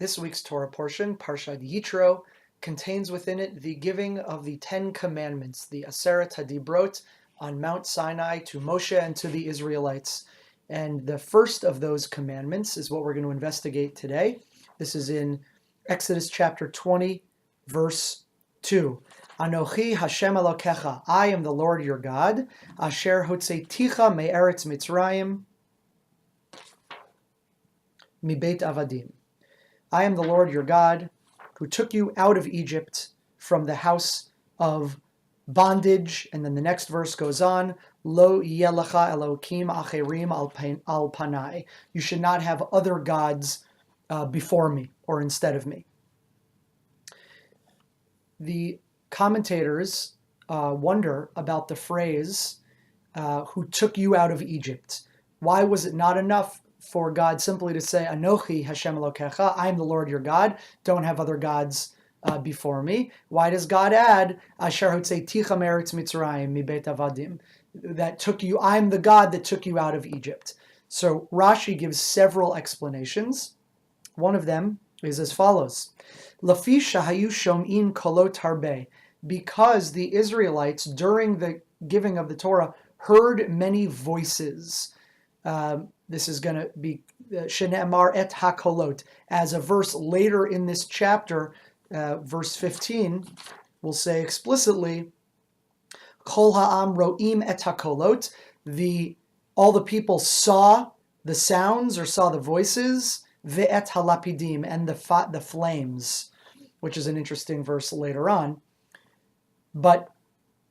This week's Torah portion, Parsha Yitro, contains within it the giving of the 10 commandments, the Aseret HaDibrot, on Mount Sinai to Moshe and to the Israelites. And the first of those commandments is what we're going to investigate today. This is in Exodus chapter 20, verse 2. Anochi Hashem Elokecha, I am the Lord your God, Asher Hotzeiticha me'eretz Mitzrayim, mibeit avadim. I am the Lord your God, who took you out of Egypt from the house of bondage. And then the next verse goes on, Lo yelecha Elokim acherim al panai. You should not have other gods before me or instead of me. The commentators wonder about the phrase, who took you out of Egypt. Why was it not enough for God simply to say, Anochi Hashem Elokecha, I am the Lord your God, don't have other gods before me? Why does God add, Asher Hotzeiticha me'eretz Mitzrayim mibeit avadim, that took you, I'm the God that took you out of Egypt? So Rashi gives several explanations. One of them is as follows. Lafi shahayu shom'in kolot harbeh, because the Israelites, during the giving of the Torah, heard many voices. This is going to be Shene'emar et hakolot. As a verse later in this chapter, verse 15, will say explicitly, Kol ha'am ro'im et hakolot. All the people saw the sounds or saw the voices, ve'et halapidim, and the flames, which is an interesting verse later on. But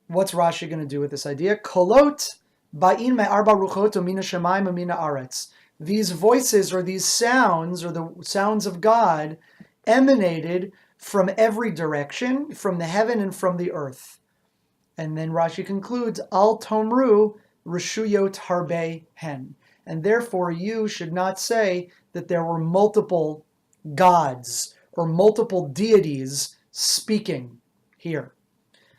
what's Rashi going to do with this idea? Kolot ba'in me'arba ruchot u'mina shemayim u'mina aretz. These voices or these sounds or the sounds of God emanated from every direction, from the heaven and from the earth. And then Rashi concludes, Al tomru reshuyot harbe hen. And therefore you should not say that there were multiple gods or multiple deities speaking here.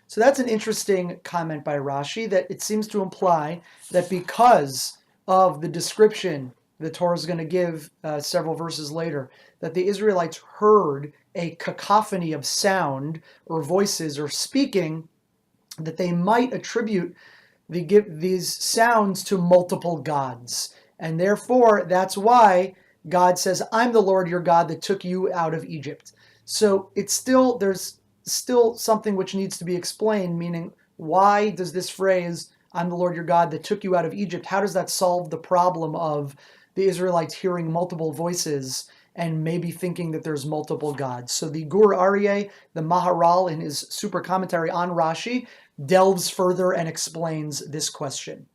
So that's an interesting comment by Rashi, that it seems to imply that because of the description the Torah is going to give several verses later, that the Israelites heard a cacophony of sound or voices or speaking, that they might attribute these sounds to multiple gods. And therefore, that's why God says, I'm the Lord your God that took you out of Egypt. So there's still something which needs to be explained, meaning why does this phrase, I'm the Lord your God that took you out of Egypt, how does that solve the problem of the Israelites hearing multiple voices and maybe thinking that there's multiple gods? So the Gur Aryeh, the Maharal, in his super commentary on Rashi, delves further and explains this question.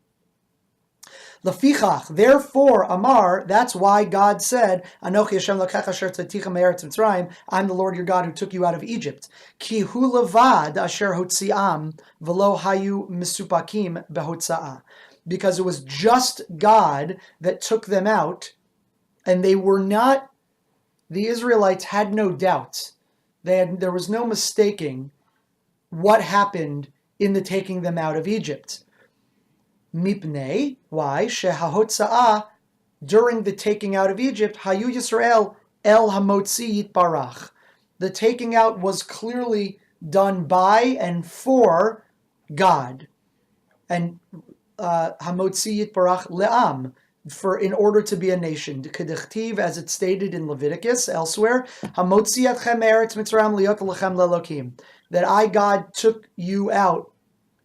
Lafichach, therefore, Amar, that's why God said, Anochi Hashem Elokecha asher tzaticha me'eretz Mitzrayim, I'm the Lord your God who took you out of Egypt. Ki hu levad asher hotziam v'lo hayu misupakim behotza'ah. Because it was just God that took them out, and they were not, the Israelites had no doubts. There was no mistaking what happened in the taking them out of Egypt. Mipnei, why? Shehahotza'ah, during the taking out of Egypt, Hayu Yisrael el hamotzi yitbarach. The taking out was clearly done by and for God. And hamotzi yitbarach le'am, in order to be a nation. Kedechtiv, as it's stated in Leviticus elsewhere, hamotzi atchem eretz Mitzrayim liot lechem lelokim, that I, God, took you out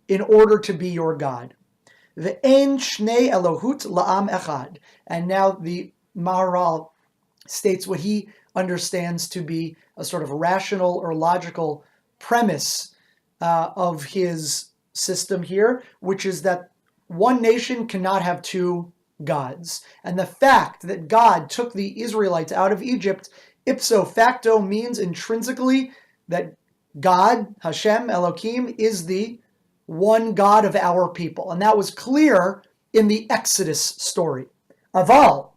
in order to be your God. Ve'en shnei Elohut la'am echad. And now the Maharal states what he understands to be a sort of rational or logical premise of his system here, which is that one nation cannot have two gods. And the fact that God took the Israelites out of Egypt ipso facto means intrinsically that God, Hashem, Elohim, is the one God of our people. And that was clear in the Exodus story. Aval.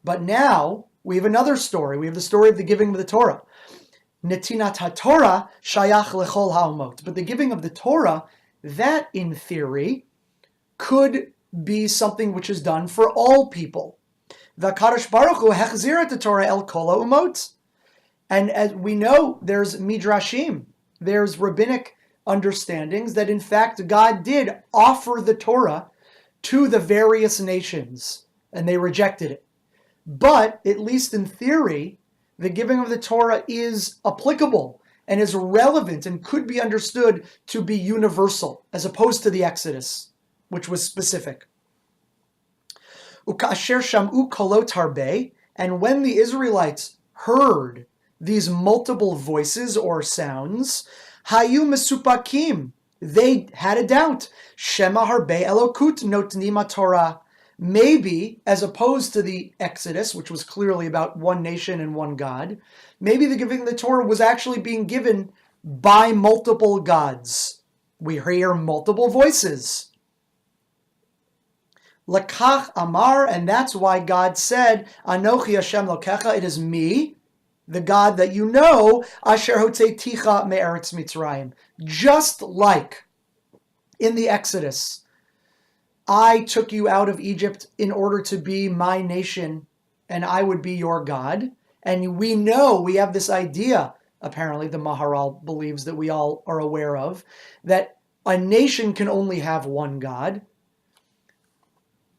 But now we have another story. We have the story of the giving of the Torah. Netinat HaTorah shayach lechol ha'omot. But the giving of the Torah, that in theory could be something which is done for all people. V'akadosh Baruch Hu hechzir et Torah el kol ha'umot. And as we know, there's midrashim, there's rabbinic understandings that in fact God did offer the Torah to the various nations, and they rejected it. But, at least in theory, the giving of the Torah is applicable and is relevant and could be understood to be universal, as opposed to the Exodus, which was specific. Ukasher sham'u kolot harbe, and when the Israelites heard these multiple voices or sounds, hayu mesupakim, they had a doubt. Shema harbe elokut notnima Torah. Maybe, as opposed to the Exodus, which was clearly about one nation and one God, maybe the giving of the Torah was actually being given by multiple gods. We hear multiple voices. Lakach amar, and that's why God said, Anochi Hashem lokecha, it is me, the God that you know, asher hotzeiticha me'eretz Mitzrayim. Just like in the Exodus, I took you out of Egypt in order to be my nation, and I would be your God. And we know, we have this idea, apparently the Maharal believes that we all are aware of, that a nation can only have one God.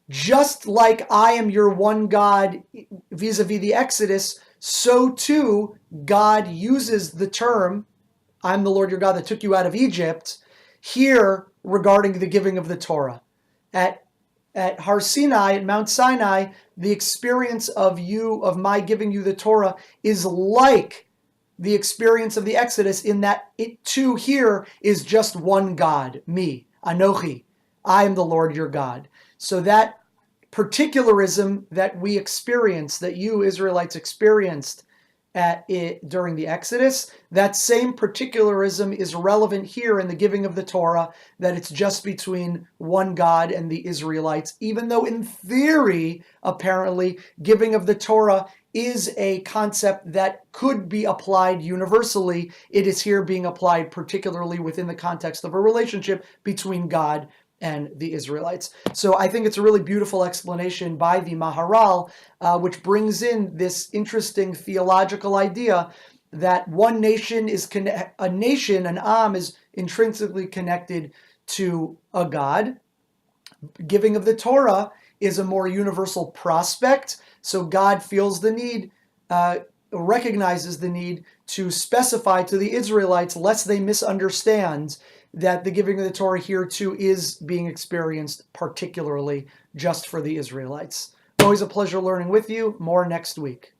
Just like I am your one God vis-a-vis the Exodus, so too God uses the term, I'm the Lord your God that took you out of Egypt, here regarding the giving of the Torah. At Har Sinai, at Mount Sinai, the experience of my giving you the Torah is like the experience of the Exodus, in that it too here is just one God, me, Anochi. I am the Lord your God. So that particularism that we experienced, that you Israelites experienced during the Exodus, that same particularism is relevant here in the giving of the Torah, that it's just between one God and the Israelites, even though in theory, apparently, giving of the Torah is a concept that could be applied universally. It is here being applied particularly within the context of a relationship between God and the Israelites. So I think it's a really beautiful explanation by the Maharal, which brings in this interesting theological idea that one nation is an Am is intrinsically connected to a God. Giving of the Torah is a more universal prospect, so God feels the need, recognizes the need to specify to the Israelites, lest they misunderstand, that the giving of the Torah here too is being experienced particularly just for the Israelites. Always a pleasure learning with you. More next week.